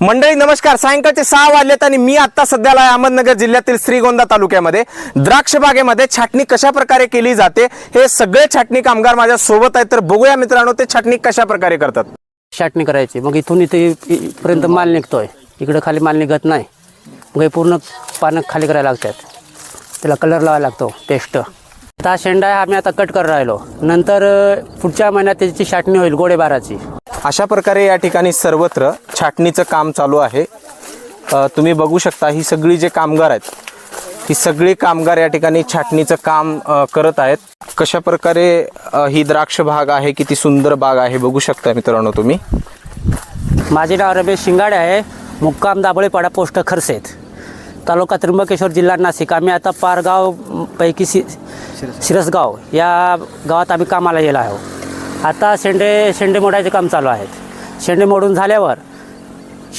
मंडळी नमस्कार. सायंकाळचे 6 वाजलेत आणि मी आता सध्याला अहमदनगर जिल्ह्यातील श्रीगोंदा तालुक्यामध्ये द्राक्ष बागेमध्ये छाटणी कशा प्रकारे केली जाते हे सगळे छाटणी कामगार माझ्या सोबत आहेत. तर बघूया मित्रांनो ते छाटणी कशा प्रकारे करतात. छाटणी करायची, मग इथून इथेपर्यंत माल निघतोय, इकडे खाली माल निघत नाही. मग हे पूर्ण पानं खाली करायला लागतात, त्याला कलर लावायला लागतो टेस्ट. आता शेंडा आम्ही आता कट करत राहिलो, नंतर पुढच्या महिन्यात त्याची छाटणी होईल गोडेबाराची. अशा प्रकारे या ठिकाणी सर्वत्र छाटणीचं काम चालू आहे. तुम्ही बघू शकता ही सगळी जे कामगार आहेत ही सगळी कामगार या ठिकाणी छाटणीचं काम करत आहेत. कशा प्रकारे ही द्राक्ष बाग आहे, किती सुंदर बाग आहे बघू शकता मित्रांनो तुम्ही. माझे नाव रमेश शिंगाडे आहे, मुक्काम दाभोळेपाडा, पोस्ट खरसेत, तालुका त्र्यंबकेश्वर, जिल्हा नाशिक. आम्ही आता पारगाव पैकी शिरसगाव या गावात आम्ही कामाला गेलो आहोत. आता शेंडे मोडायचे काम चालू आहेत. शेंडे मोडून झाल्यावर